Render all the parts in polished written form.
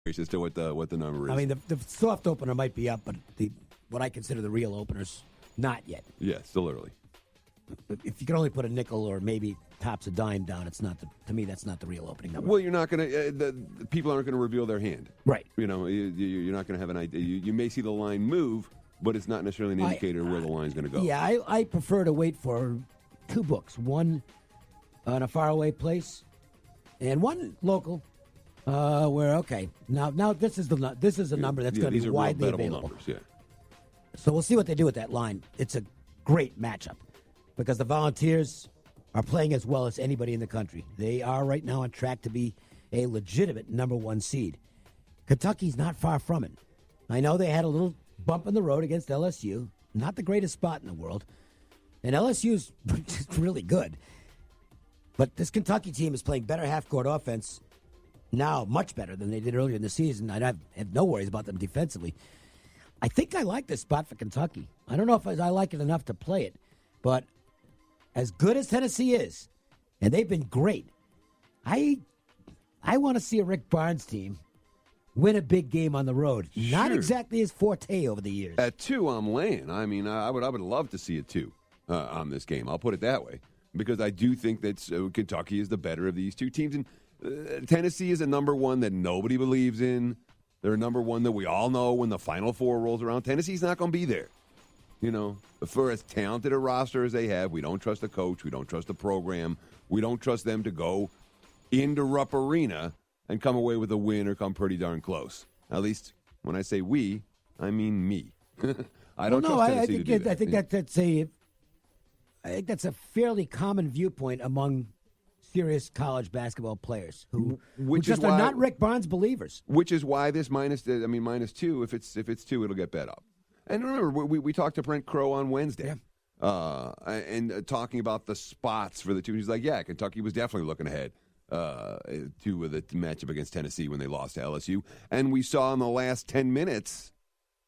As to what the number is. I mean, the soft opener might be up, but what I consider the real opener's not yet. Yeah, still early. If you can only put a nickel or maybe tops a dime down, it's not to me that's not the real opening number. Well, you're not going to the people aren't going to reveal their hand, right? You know, you're not going to have an idea. You may see the line move, but it's not necessarily an indicator where the line's going to go. Yeah, I prefer to wait for two books, one in a faraway place, and one local. Where now this is a number that's going to be widely available. Numbers, yeah. So we'll see what they do with that line. It's a great matchup because the Volunteers are playing as well as anybody in the country. They are right now on track to be a legitimate number one seed. Kentucky's not far from it. I know they had a little bump in the road against LSU. Not the greatest spot in the world. And LSU's really good. But this Kentucky team is playing better half-court offense now, much better than they did earlier in the season. I have no worries about them defensively. I think I like this spot for Kentucky. I don't know if I like it enough to play it, but as good as Tennessee is, and they've been great, I want to see a Rick Barnes team win a big game on the road. Sure. Not exactly his forte over the years. At 2, I'm laying. I mean, I would love to see a 2 on this game. I'll put it that way because I do think that Kentucky is the better of these two teams. And Tennessee is a number one that nobody believes in. They're a number one that we all know when the Final Four rolls around. Tennessee's not going to be there. You know, for as talented a roster as they have, we don't trust the coach. We don't trust the program. We don't trust them to go into Rupp Arena and come away with a win or come pretty darn close. At least when I say we, I mean me. I don't trust Tennessee to do that. I think that's a fairly common viewpoint among serious college basketball players who just are not Rick Barnes believers. Which is why this minus 2, if it's 2, it'll get bet up. And remember, we talked to Brent Crow on Wednesday, and talking about the spots for the two. He's like, yeah, Kentucky was definitely looking ahead to the matchup against Tennessee when they lost to LSU. And we saw in the last 10 minutes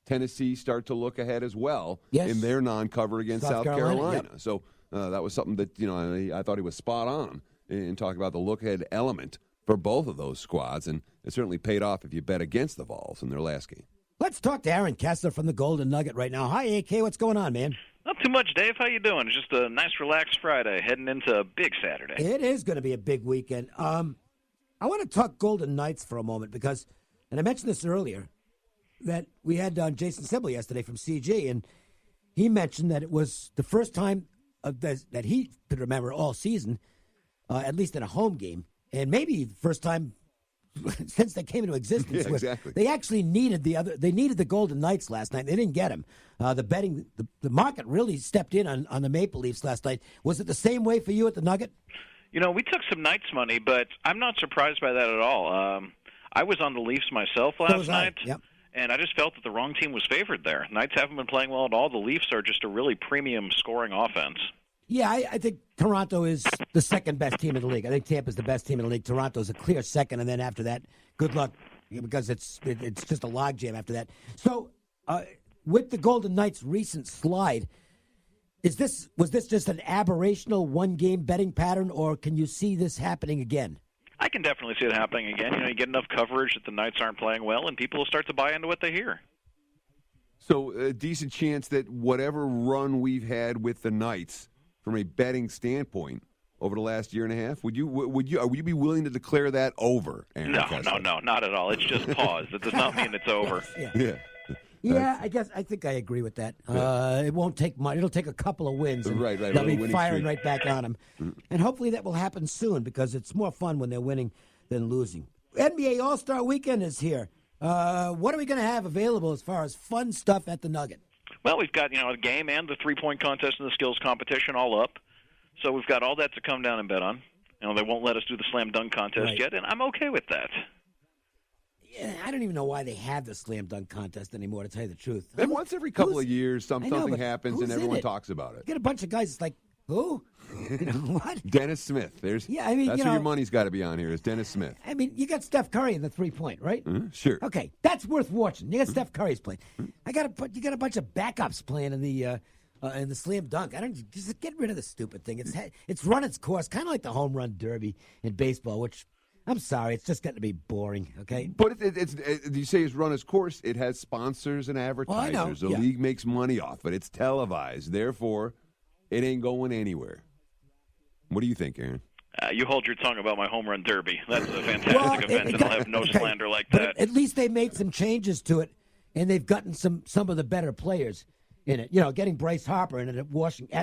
Tennessee start to look ahead as well in their non-cover against South Carolina. Yep. So that was something that I thought he was spot on in talking about the look-ahead element for both of those squads, and it certainly paid off if you bet against the Vols in their last game. Let's talk to Aaron Kessler from the Golden Nugget right now. Hi, AK. What's going on, man? Not too much, Dave. How you doing? It's just a nice, relaxed Friday heading into a big Saturday. It is going to be a big weekend. I want to talk Golden Knights for a moment because, and I mentioned this earlier, that we had Jason Sibley yesterday from CG, and he mentioned that it was the first time that he could remember all season, at least in a home game, and maybe the first time since they came into existence. Yeah, exactly. They actually needed the Golden Knights last night. They didn't get them. The market really stepped in on the Maple Leafs last night. Was it the same way for you at the Nugget? You know, we took some Knights money, but I'm not surprised by that at all. I was on the Leafs myself last night. Yep. And I just felt that the wrong team was favored there. Knights haven't been playing well at all. The Leafs are just a really premium scoring offense. Yeah, I think Toronto is the second best team in the league. I think Tampa's the best team in the league. Toronto's a clear second, and then after that, good luck because it's just a logjam after that. So, with the Golden Knights' recent slide, was this just an aberrational one-game betting pattern, or can you see this happening again? I can definitely see it happening again. You get enough coverage that the Knights aren't playing well, and people will start to buy into what they hear. So a decent chance that whatever run we've had with the Knights from a betting standpoint over the last year and a half, would you be willing to declare that over, Aaron Kessler? No, not at all. It's just pause. It does not mean it's over. Yeah, I think I agree with that. It won't take much. It'll take a couple of wins. And right. They'll be firing right back on them. And hopefully that will happen soon because it's more fun when they're winning than losing. NBA All-Star Weekend is here. What are we going to have available as far as fun stuff at the Nugget? Well, we've got a game and the three-point contest and the skills competition all up. So we've got all that to come down and bet on. They won't let us do the slam dunk contest yet, and I'm okay with that. Yeah, I don't even know why they have the slam dunk contest anymore, to tell you the truth. And once every couple of years, something happens and everyone talks about it. Get a bunch of guys, it's like, who? What? Dennis Smith. That's where your money's got to be on here, is Dennis Smith. I mean, you got Steph Curry in the three-point, right? Sure. Okay, that's worth watching. You got Steph Curry's playing. You got a bunch of backups playing in the slam dunk. Just get rid of the stupid thing. It's run its course, kind of like the home run derby in baseball, which I'm sorry, it's just getting to be boring, okay? But you say it's run its course. It has sponsors and I advertisers. know, The yeah. league makes money off it. It's televised. Therefore, it ain't going anywhere. What do you think, Aaron? You hold your tongue about my home run derby. That's a fantastic event, and I'll have no slander like that. But at least they made some changes to it, and they've gotten some of the better players in it. Getting Bryce Harper in it at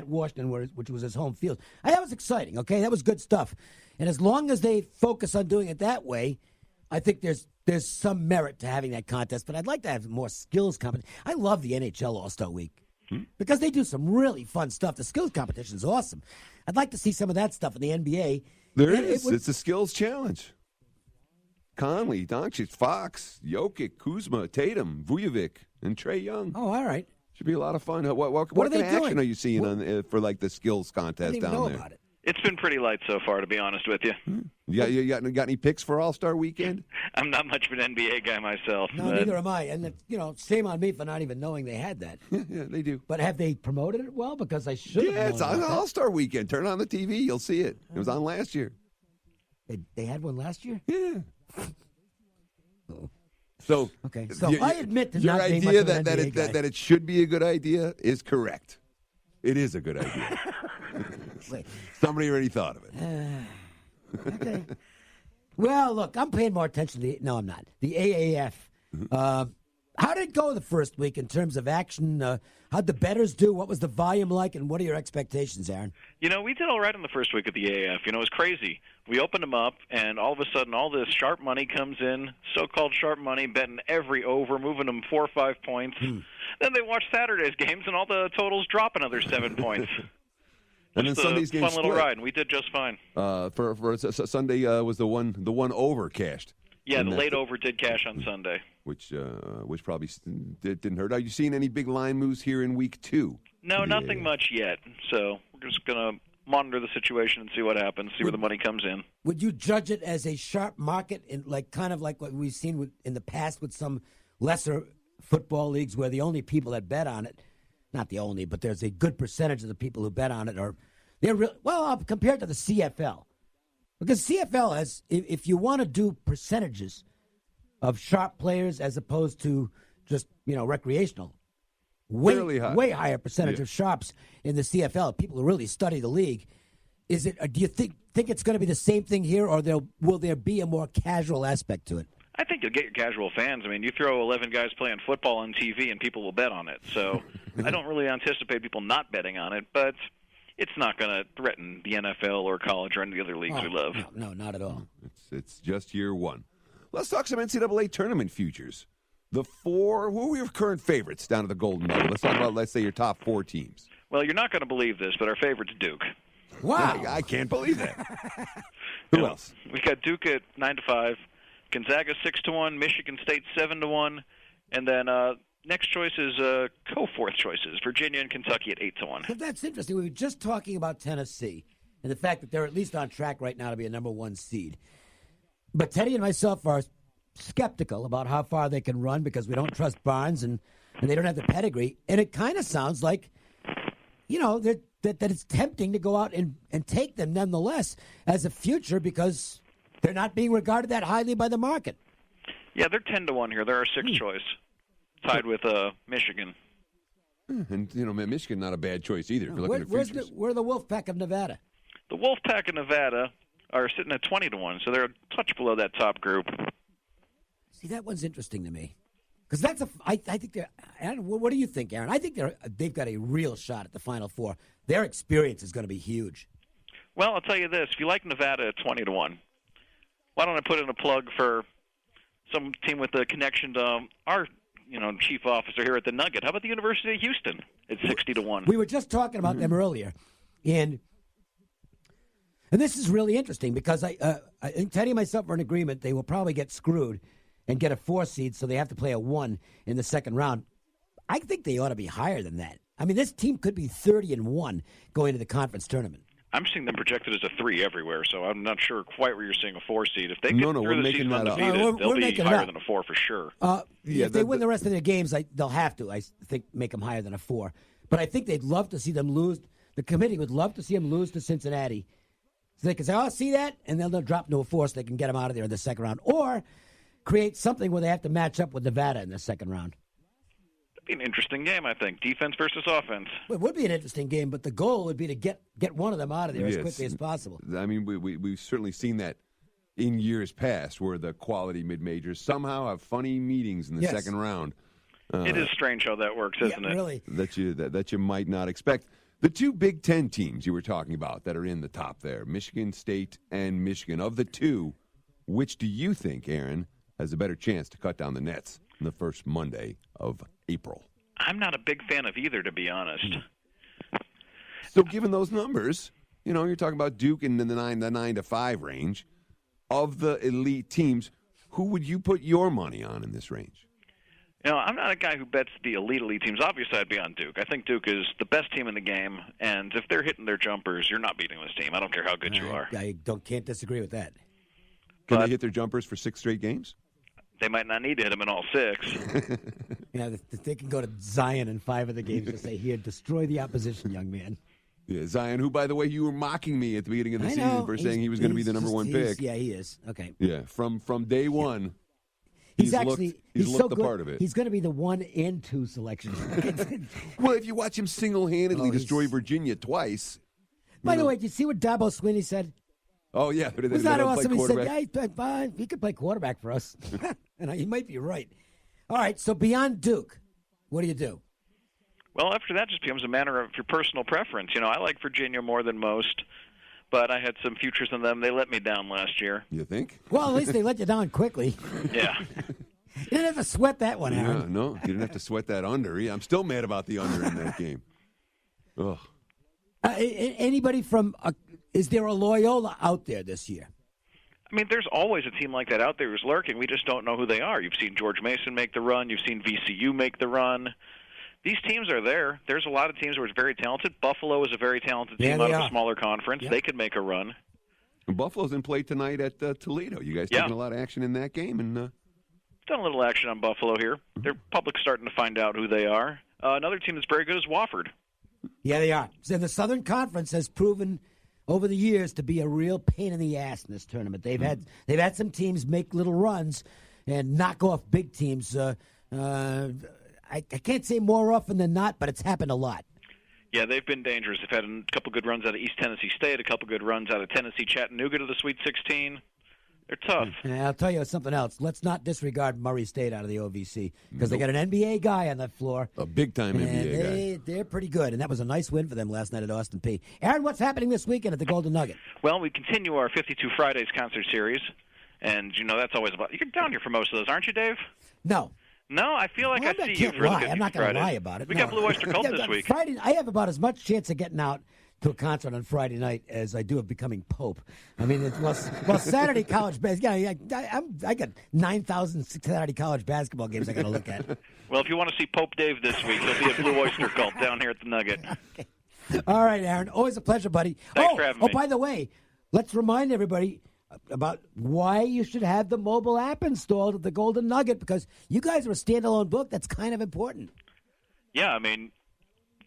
Washington, which was his home field. That was exciting, okay? That was good stuff. And as long as they focus on doing it that way, I think there's some merit to having that contest. But I'd like to have more skills competition. I love the NHL All-Star Week because they do some really fun stuff. The skills competition is awesome. I'd like to see some of that stuff in the NBA. There is. It's a skills challenge. Conley, Doncic, Fox, Jokic, Kuzma, Tatum, Vujovic, and Trae Young. Oh, all right. Should be a lot of fun. What are they kind of action doing? are you seeing for like the skills I contest didn't even down know there? about it. It's been pretty light so far, to be honest with you. You got any picks for All-Star Weekend? I'm not much of an NBA guy myself. No, but neither am I. And, shame on me for not even knowing they had that. Yeah, they do. But have they promoted it well? Because I should have Yeah, known it's on about that. All-Star Weekend. Turn on the TV, you'll see it. It was on last year. They had one last year? Yeah. So, Okay, so I admit to your not being idea much of an NBA guy. that it should be a good idea is correct. It is a good idea. Wait. Somebody already thought of it. Okay. Well, look, I'm paying more attention to the. No, I'm not. The AAF. How did it go the first week in terms of action? How'd the bettors do? What was the volume like? And what are your expectations, Aaron? we did all right in the first week of the AAF. It was crazy. We opened them up, and all of a sudden, all this sharp money comes in, so-called sharp money, betting every over, moving them 4 or 5 points. Then they watch Saturday's games, and all the totals drop another 7 points. And then Just Sunday's a game fun little split. ride, and we did just fine. For Sunday was the one over cashed. Yeah, And the that- late over did cash on Sunday. which probably didn't hurt. Are you seeing any big line moves here in week 2? No, Yeah. nothing much yet. So we're just going to monitor the situation and see what happens, see where the money comes in. Would you judge it as a sharp market, in kind of like what we've seen in the past with some lesser football leagues, where the only people that bet on it, not the only, but there's a good percentage of the people who bet on it compared to the CFL, because CFL has, if you want to do percentages of sharp players as opposed to just recreational, Fairly high. way higher percentage of sharps in the CFL. People who really study the league. Is it? Do you think it's going to be the same thing here, or will there be a more casual aspect to it? I think you'll get your casual fans. I mean, you throw 11 guys playing football on TV and people will bet on it. So I don't really anticipate people not betting on it, but it's not going to threaten the NFL or college or any of the other leagues we love. No, not at all. It's just year 1. Let's talk some NCAA tournament futures. Who are your current favorites down at the Golden Nugget? Let's talk about, let's say, your top 4 teams. Well, you're not going to believe this, but our favorite's Duke. Wow. I can't believe that. Who else? We've got Duke at 9-5, Gonzaga 6-1, Michigan State 7-1, and then next choice is co-fourth choices, Virginia and Kentucky at 8-1. But that's interesting. We were just talking about Tennessee and the fact that they're at least on track right now to be a number 1 seed. But Teddy and myself are skeptical about how far they can run because we don't trust Barnes and they don't have the pedigree. And it kind of sounds like, that it's tempting to go out and take them nonetheless as a future because they're not being regarded that highly by the market. Yeah, they're 10-1 here. They're our 6th choice, tied with Michigan. And, Michigan, not a bad choice either if you're looking at futures. Where are the Wolfpack of Nevada? The Wolfpack of Nevada are sitting at 20-1, so they're a touch below that top group. See, that one's interesting to me. Because I think they're. What do you think, Aaron? I think they've got a real shot at the Final Four. Their experience is going to be huge. Well, I'll tell you this: if you like Nevada at 20-1, why don't I put in a plug for some team with a connection to our, chief officer here at the Nugget? How about the University of Houston at 60-1? We were just talking about them earlier, and this is really interesting because I think Teddy and myself are in agreement they will probably get screwed and get a 4 seed, so they have to play a 1 in the second round. I think they ought to be higher than that. I mean, this team could be 30-1 going to the conference tournament. I'm seeing them projected as a 3 everywhere, so I'm not sure quite where you're seeing a 4 seed. If they get we're through the season making that up. undefeated, they'll be making it higher up. than a 4 for sure. If they win the rest of their games, they'll have to, I think, make them higher than a 4. But I think they'd love to see them lose. The committee would love to see them lose to Cincinnati, So they can say, oh, see that? And they'll drop to a force. They can get them out of there in the second round. Or create something where they have to match up with Nevada in the second round. It'd be an interesting game, I think. Defense versus offense. Well, it would be an interesting game, but the goal would be to get one of them out of there as quickly as possible. I mean, we've certainly seen that in years past where the quality mid-majors somehow have funny meetings in the second round. It is strange how that works, isn't it? Really. That you might not expect. The two Big Ten teams you were talking about that are in the top there, Michigan State and Michigan, of the two, which do you think, Aaron, has a better chance to cut down the nets in the first Monday of April? I'm not a big fan of either, to be honest. So given those numbers, you're talking about Duke in the 9 to 5 range. Of the elite teams, who would you put your money on in this range? I'm not a guy who bets the elite teams. Obviously, I'd be on Duke. I think Duke is the best team in the game, and if they're hitting their jumpers, you're not beating this team. I don't care how good you are. I can't disagree with that. Can they hit their jumpers for 6 straight games? They might not need to hit them in all 6. They can go to Zion in 5 of the games and say, here, destroy the opposition, young man. Yeah, Zion, who, by the way, you were mocking me at the beginning of the season for saying he was going to be the number 1 pick. Yeah, he is. Okay. Yeah, from day one, he's looked so the good. part of it. He's going to be the 1 and 2 selection. Well, if you watch him single-handedly destroy Virginia twice. By the way, did you see what Dabo Swinney said? Oh, yeah. Was that awesome? He said, he could play quarterback for us. And he might be right. All right, so beyond Duke, what do you do? Well, after that just becomes a matter of your personal preference. I like Virginia more than most, but I had some futures on them. They let me down last year. You think? Well, at least they let you down quickly. Yeah. You didn't have to sweat that one, Aaron. Yeah, no, you didn't have to sweat that under. I'm still mad about the under in that game. Ugh. Anybody from is there a Loyola out there this year? I mean, there's always a team like that out there who's lurking. We just don't know who they are. You've seen George Mason make the run. You've seen VCU make the run. These teams are there. There's a lot of teams where it's very talented. Buffalo is a very talented team out of a smaller conference. Yep. They could make a run. And Buffalo's in play tonight at Toledo. You guys taking a lot of action in that game? And done a little action on Buffalo here. Their public's starting to find out who they are. Another team that's very good is Wofford. Yeah, they are. So the Southern Conference has proven over the years to be a real pain in the ass in this tournament. They've had some teams make little runs and knock off big teams. I can't say more often than not, but it's happened a lot. Yeah, they've been dangerous. They've had a couple good runs out of East Tennessee State, a couple good runs out of Tennessee Chattanooga to the Sweet 16. They're tough. And I'll tell you something else. Let's not disregard Murray State out of the OVC because they got an NBA guy on that floor. A big-time NBA guy. They're pretty good, and that was a nice win for them last night at Austin Peay. Aaron, what's happening this weekend at the Golden Nugget? Well, we continue our 52 Fridays concert series, and that's always about. You're down here for most of those, aren't you, Dave? No. No, I feel like I see you for the 52 I'm not going to Fridays. lie about it. We got Blue Oyster Cult this week. Friday, I have about as much chance of getting out to a concert on Friday night as I do of becoming Pope. I mean, Saturday college basketball. Yeah, I got 9,000 Saturday college basketball games I got to look at. Well, if you want to see Pope Dave this week, he'll be at Blue Oyster Cult down here at the Nugget. Okay. All right, Aaron. Always a pleasure, buddy. Thanks for having me. Oh, by the way, let's remind everybody about why you should have the mobile app installed at the Golden Nugget, because you guys are a standalone book. That's kind of important. Yeah, I mean,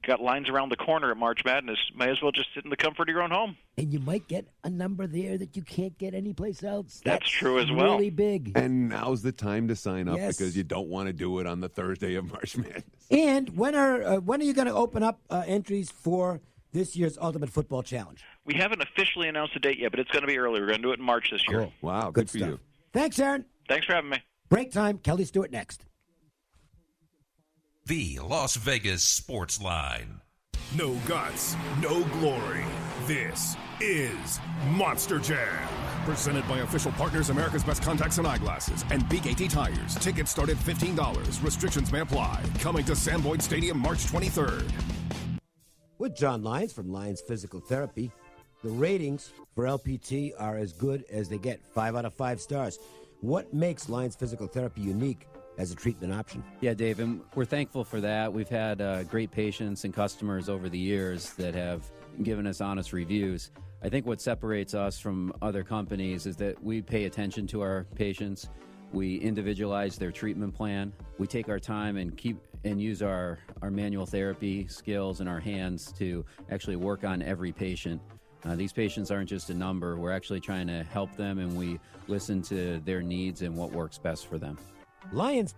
got lines around the corner at March Madness. May as well just sit in the comfort of your own home. And you might get a number there that you can't get anyplace else. That's true as well. Really big. And now's the time to sign up because you don't want to do it on the Thursday of March Madness. And when are you going to open up entries for this year's Ultimate Football Challenge? We haven't officially announced the date yet, but it's going to be early. We're going to do it in March this year. Cool. Wow, good for stuff. you. Thanks, Aaron. Thanks for having me. Break time. Kelly Stewart next. The Las Vegas Sportsline. No guts, no glory. This is Monster Jam. Presented by official partners America's Best Contacts and Eyeglasses and Big 80 Tires. Tickets start at $15. Restrictions may apply. Coming to Sam Boyd Stadium March 23rd. With John Lyons from Lyons Physical Therapy, the ratings for LPT are as good as they get, 5 out of 5 stars. What makes Lyons Physical Therapy unique as a treatment option? Yeah, Dave, and we're thankful for that. We've had great patients and customers over the years that have given us honest reviews. I think what separates us from other companies is that we pay attention to our patients. We individualize their treatment plan. We take our time and use our manual therapy skills and our hands to actually work on every patient. These patients aren't just a number. We're actually trying to help them, and we listen to their needs and what works best for them. Lions